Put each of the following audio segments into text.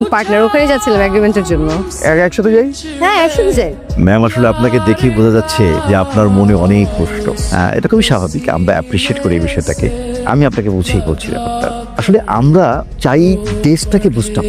Partner ওখানে যাচ্ছিলাম এগ্রিমেন্টের জন্য। একসাথে যাই। হ্যাঁ একসাথে যাই। ম্যাম আসলে আপনাকে দেখেই বোঝা যাচ্ছে যে আপনার মনে অনেক কষ্ট। এটা খুবই স্বাভাবিক, আমরা অ্যাপ্রিসিয়েট করি এই বিষয়টাকে। আমি আপনাকে বুঝিয়ে বলছি ব্যাপারটা। আসলে আমরা চাই দেশটাকে বুস্ট আপ।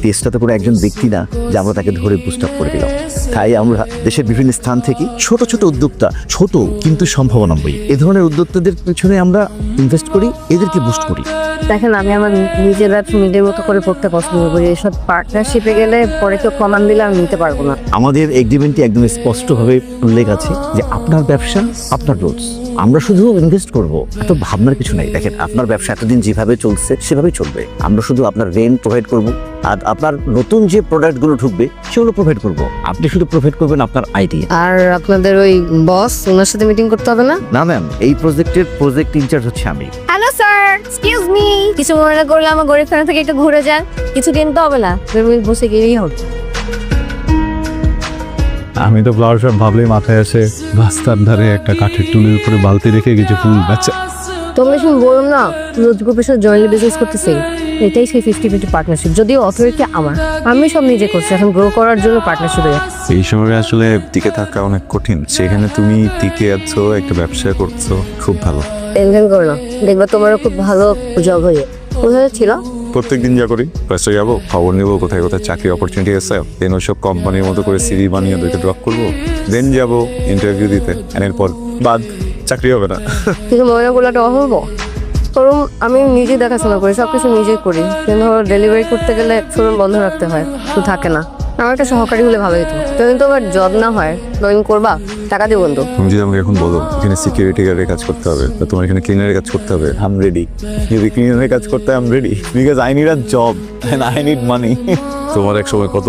দেশটা তো কোনো একজন ব্যক্তি না যে আমরা তাকে ধরে বুস্ট আপ করে দিলাম। তাই আমরা দেশের বিভিন্ন স্থান থেকে ছোট ছোট উদ্যোক্তা, ছোট কিন্তু সম্ভাবনাময়ী এ ধরনের উদ্যোক্তাদের পিছনে আমরা ইনভেস্ট করি, এদেরকে বুস্ট করি। দেখেন আমি আমার নিজের ব্যবসা নিজের মতো করে করতে পছন্দ করি। এসব পার্টনারশিপে গেলে পরে কেউ কমান দিলে আমি নিতে পারবো না। আমাদের এগ্রিমেন্টে একদম স্পষ্টভাবে উল্লেখ আছে যে আপনার ব্যবসা আপনার রুলস, আমরা শুধু ইনভেস্ট করব। এত ভাবনার কিছু নাই। দেখেন আপনার ব্যবসা এতদিন যেভাবে চলছে সেভাবেই চলবে। আমরা শুধু আপনার রেন্ট প্রোভাইড করব, আর আপনার নতুন যে প্রোডাক্টগুলো ঢুকবে সেগুলো প্রোভাইড করব। আপনি শুধু প্রোভাইড করবেন আপনার আইডিয়া। আর আপনাদের ওই বস ওনার সাথে মিটিং করতে হবে না? না ম্যাম, এই প্রজেক্টের প্রজেক্ট ইনচার্জ হচ্ছে আমি। হ্যালো স্যার, এক্সকিউজ মি, কিছু মনে না করলে আমার গরিবখানা থেকে একটু ঘুরে যান। কিছুদিন তো হবে না, 2 মিনিট বসে গেলেই হবে। আমি তো ফ্লাওয়ার শপ ভাবলেই মাথায় আসে রাস্তার ধারে একটা কাঠের টুলের উপরে বালতি রেখে কিছু ফুল বেচা। তোমরা শুনে বলুন না রোজ গ্রুপের সাথে জয়েন্টলি বিজনেস করতেছি। এটাই সেই 50-50 পার্টনারশিপ। যদিও অথরিটি আমার, আমি সব নিজে করছি। এখন গ্রো করার জন্য পার্টনারশিপে এই সময় আসলে টিকে থাকা অনেক কঠিন, সেখানে তুমি টিকে আছো, একটা ব্যবসা করছো, খুব ভালো। টেনশন করো না, দেখবা তোমারও খুব ভালো জব হয়ে। কোথায় ছিল? প্রত্যেকদিন যা করি, ফার্স্টে যাবো, খবর নেবো কোথায় কোথায় চাকরি অপরচুনিটি আছে, দেন ওইসব কোম্পানির মতো করে সিভি বানিয়ে ওদেরকে ড্রপ করবো, দেন যাবো ইন্টারভিউ দিতে, এরপর বাদ চাকরি হবে না। কিন্তু মনে করলে একটা অহব করুন। আমি নিজে দেখাশোনা করি, সব কিছু নিজেই করি। কিন্তু ধরো ডেলিভারি করতে গেলে শোরুম বন্ধ রাখতে হয়, তো থাকে না। আমার একটা সহকারী হলে ভালো হতো। তুমি তো আবার জব না হয় জয়েন করবা, টাকা দিয়ে বন্ধু। তুমি যদি আমাকে এখন বলো এখানে সিকিউরিটি গার্ডের কাজ করতে হবে, বা তোমার এখানে ক্লিনারের কাজ করতে হবে, আই এম রেডি। যদি ক্লিনারের কাজ করতে I am ready, because I need a job and I need money. তোমার এক সময় কত